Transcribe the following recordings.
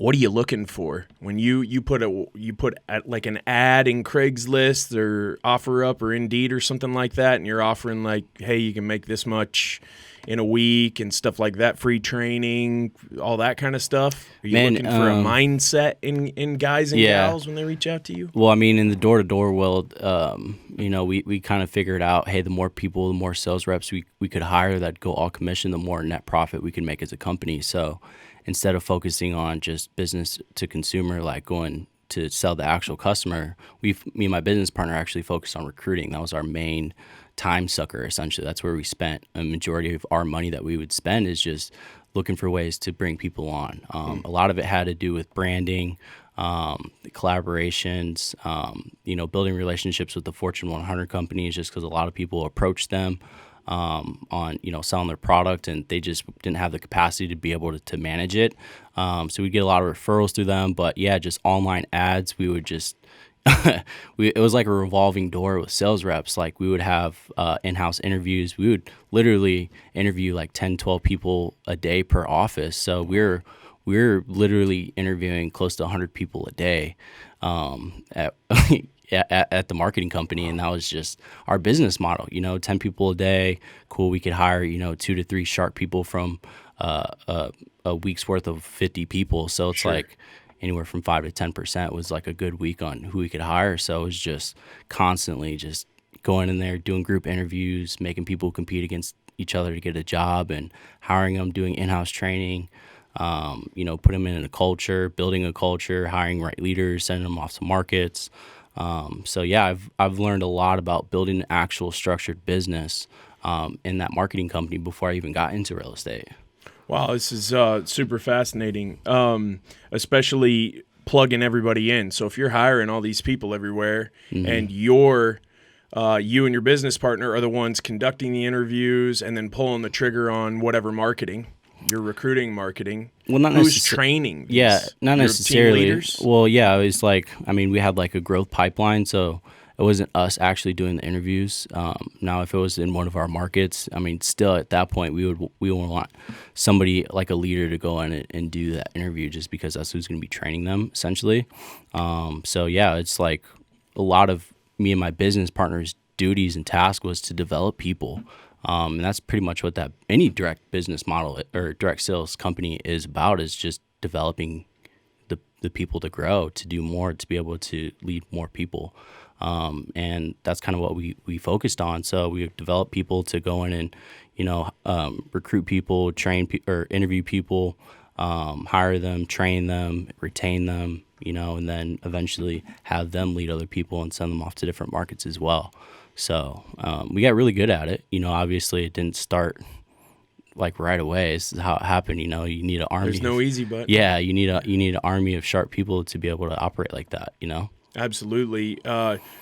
what are you looking for when you put like an ad in Craigslist or OfferUp or Indeed or something like that, and you're offering like, hey, you can make this much in a week and stuff like that, free training, all that kind of stuff? Are you looking for a mindset in guys and gals when they reach out to you? Well, I mean, in the door-to-door world, we kind of figured out, hey, the more people, the more sales reps we could hire that go all commission, the more net profit we can make as a company. So instead of focusing on just business to consumer, like going to sell the actual customer, me and my business partner actually focused on recruiting. That was our main time sucker, essentially. That's where we spent a majority of our money that we would spend, is just looking for ways to bring people on. A lot of it had to do with branding, collaborations, building relationships with the Fortune 100 companies, just because a lot of people approached them on selling their product, and they just didn't have the capacity to be able to manage it. So we get a lot of referrals through them, but yeah, just online ads. We would just it was like a revolving door with sales reps. Like, we would have in-house interviews. We would literally interview like 10, 12 people a day per office. So we're literally interviewing close to 100 people a day at at the marketing company, and that was just our business model. 10 people a day, cool. We could hire 2 to 3 sharp people from a week's worth of 50 people. So it's like anywhere from 5 to 10% was like a good week on who we could hire. So it was just constantly just going in there, doing group interviews, making people compete against each other to get a job, and hiring them, doing in-house training. Put them in a culture, building a culture, hiring right leaders, sending them off to markets. I've learned a lot about building an actual structured business in that marketing company before I even got into real estate. Wow, this is super fascinating, especially plugging everybody in. So if you're hiring all these people everywhere, and you and your business partner are the ones conducting the interviews and then pulling the trigger on whatever marketing, your recruiting marketing. Well, not who's training these, not necessarily. Team leaders? Well, yeah, it was like, we had like a growth pipeline, so it wasn't us actually doing the interviews. Now, if it was in one of our markets, still at that point, we would want somebody like a leader to go in and do that interview, just because that's who's going to be training them, essentially. It's like a lot of me and my business partner's duties and task was to develop people. And that's pretty much what any direct business model or direct sales company is about, is just developing the people to grow, to do more, to be able to lead more people. And that's kind of what we focused on. So we developed people to go in and, recruit people, train or interview people, hire them, train them, retain them, and then eventually have them lead other people and send them off to different markets as well. So we got really good at it. Obviously it didn't start like right away. This is how it happened. You need an army. There's no easy button. Yeah, you need an army of sharp people to be able to operate like that. Absolutely.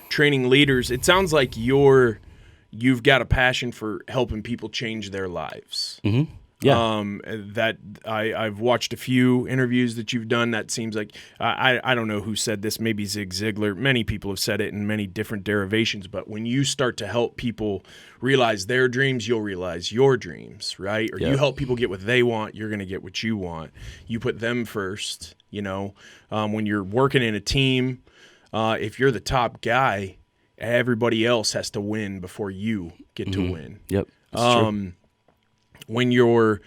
Training leaders. It sounds like you've got a passion for helping people change their lives. Mm-hmm. Yeah. That I've watched a few interviews that you've done. That seems like, I don't know who said this, maybe Zig Ziglar. Many people have said it in many different derivations, but when you start to help people realize their dreams, you'll realize your dreams, right? Or you help people get what they want, you're going to get what you want. You put them first, when you're working in a team, if you're the top guy, everybody else has to win before you get to win. Yep. That's true. When you're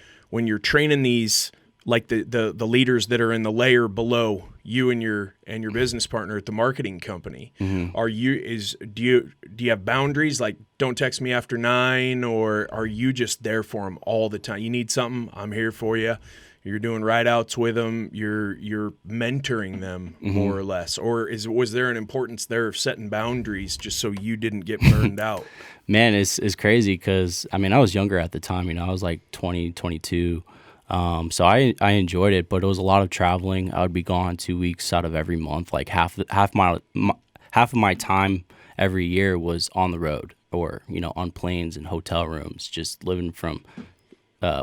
training these, like the leaders that are in the layer below you and your business partner at the marketing company, do you have boundaries, like don't text me after 9, or are you just there for them all the time? You need something, I'm here for you. You're doing write-outs with them. You're mentoring them more or less, or was there an importance there of setting boundaries just so you didn't get burned out? Man, it's crazy because I was younger at the time. I was like 20, 22. So I enjoyed it, but it was a lot of traveling. I would be gone 2 weeks out of every month. Like half of my time every year was on the road, or on planes and hotel rooms, just living from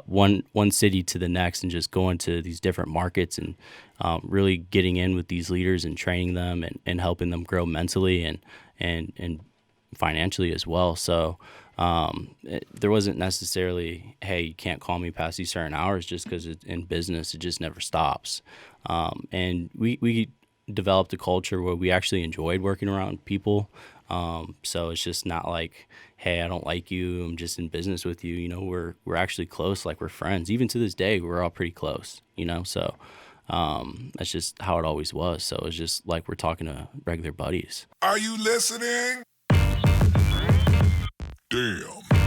one city to the next, and just going to these different markets, and really getting in with these leaders and training them and helping them grow mentally and financially as well. So There wasn't necessarily, hey, you can't call me past these certain hours, just because in business, it just never stops. And we developed a culture where we actually enjoyed working around people. So it's just not like, hey, I don't like you, I'm just in business with you. You know, we're actually close, like we're friends. Even to this day, we're all pretty close, you know? So that's just how it always was. So it's just like we're talking to regular buddies. Are you listening? Damn.